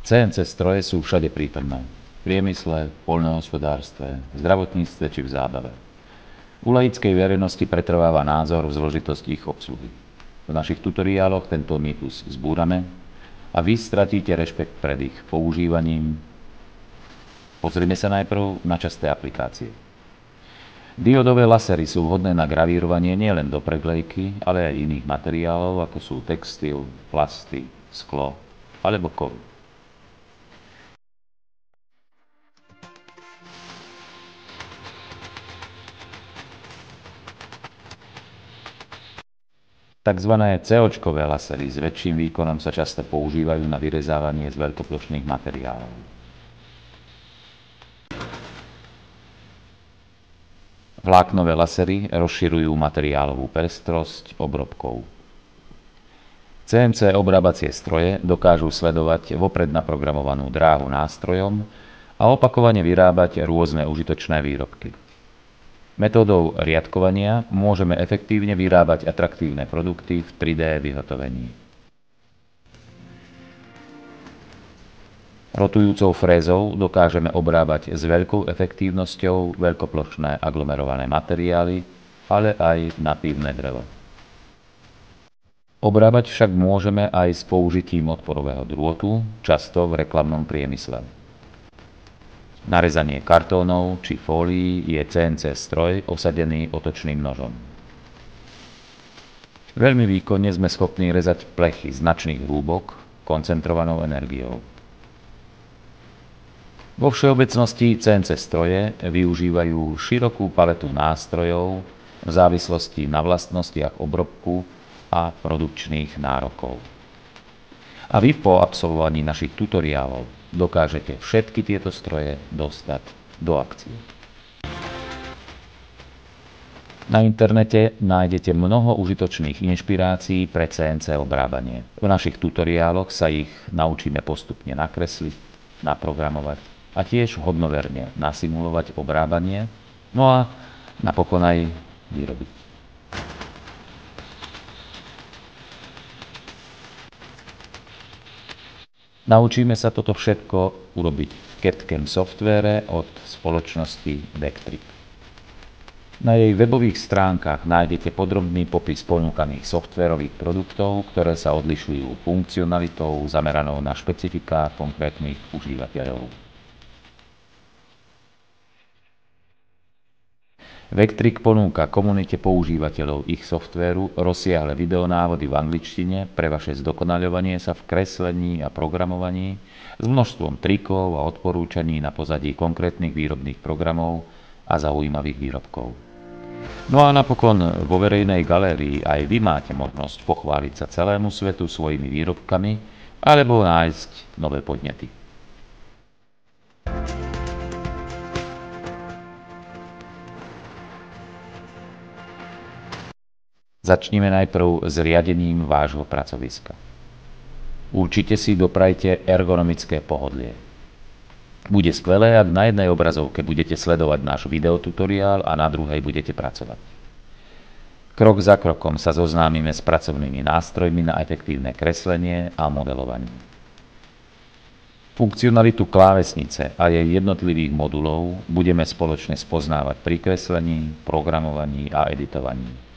CNC stroje sú všade prítomné. V priemysle, v poľnohospodárstve, v zdravotníctve či v zábave. U laickej verejnosti pretrváva názor v zložitosti ich obsluhy. V našich tutoriáloch tento mýtus zbúrame a vy stratíte rešpekt pred ich používaním. Pozrime sa najprv na časté aplikácie. Diodové lasery sú vhodné na gravírovanie nielen do preglejky, ale aj iných materiálov, ako sú textil, plasty, sklo alebo kovy. Takzvané CO-čkové lasery s väčším výkonom sa často používajú na vyrezávanie z veľkoplošných materiálov. Vláknové lasery rozširujú materiálovú pestrosť obrobkov. CNC obrábacie stroje dokážu sledovať vopred naprogramovanú dráhu nástrojom a opakovane vyrábať rôzne užitočné výrobky. Metódou riadkovania môžeme efektívne vyrábať atraktívne produkty v 3D vyhotovení. Rotujúcou frézou dokážeme obrábať s veľkou efektívnosťou veľkoplošné aglomerované materiály, ale aj natívne drevo. Obrábať však môžeme aj s použitím odporového drôtu, často v reklamnom priemysle. Na rezanie kartónov či fólií je CNC stroj osadený otočným nožom. Veľmi výkonne sme schopní rezať plechy značných hĺbok koncentrovanou energiou. Vo všeobecnosti CNC stroje využívajú širokú paletu nástrojov v závislosti na vlastnostiach obrobku a produkčných nárokov. A vy po absolvovaní našich tutoriálov dokážete všetky tieto stroje dostať do akcie. Na internete nájdete mnoho užitočných inšpirácií pre CNC obrábanie. V našich tutoriáloch sa ich naučíme postupne nakresliť, naprogramovať a tiež hodnoverne nasimulovať obrábanie, no a napokon aj vyrobiť. Naučíme sa toto všetko urobiť v CAD/CAM softvére od spoločnosti Vectric. Na jej webových stránkach nájdete podrobný popis ponúkaných softvérových produktov, ktoré sa odlišujú funkcionalitou zameranou na špecifiká konkrétnych užívateľov. Vectric ponúka komunite používateľov ich softvéru rozsiahle videonávody v angličtine pre vaše zdokonaľovanie sa v kreslení a programovaní s množstvom trikov a odporúčaní na pozadí konkrétnych výrobných programov a zaujímavých výrobkov. No a napokon vo verejnej galérii aj vy máte možnosť pochváliť sa celému svetu svojimi výrobkami alebo nájsť nové podnety. Začnime najprv s riadením vášho pracoviska. Určite si doprajte ergonomické pohodlie. Bude skvelé, ak na jednej obrazovke budete sledovať náš videotutoriál a na druhej budete pracovať. Krok za krokom sa zoznámime s pracovnými nástrojmi na efektívne kreslenie a modelovanie. Funkcionalitu klávesnice a jej jednotlivých modulov budeme spoločne spoznávať pri kreslení, programovaní a editovaní.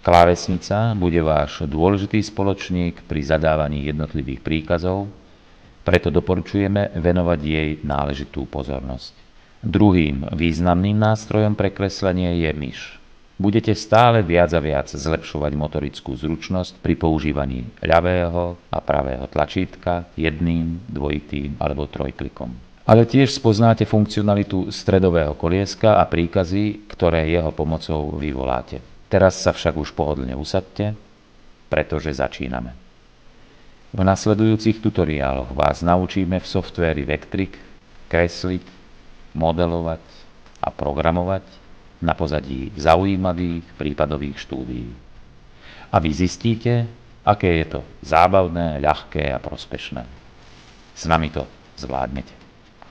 Klávesnica bude váš dôležitý spoločník pri zadávaní jednotlivých príkazov, preto doporučujeme venovať jej náležitú pozornosť. Druhým významným nástrojom pre kreslenie je myš. Budete stále viac a viac zlepšovať motorickú zručnosť pri používaní ľavého a pravého tlačítka jedným, dvojitým alebo trojklikom. Ale tiež spoznáte funkcionalitu stredového kolieska a príkazy, ktoré jeho pomocou vyvoláte. Teraz sa však už pohodlne usaďte, pretože začíname. V nasledujúcich tutoriáloch vás naučíme v softvéri Vectric kresliť, modelovať a programovať na pozadí zaujímavých prípadových štúdií. A vy zistíte, aké je to zábavné, ľahké a prospešné. S nami to zvládnete.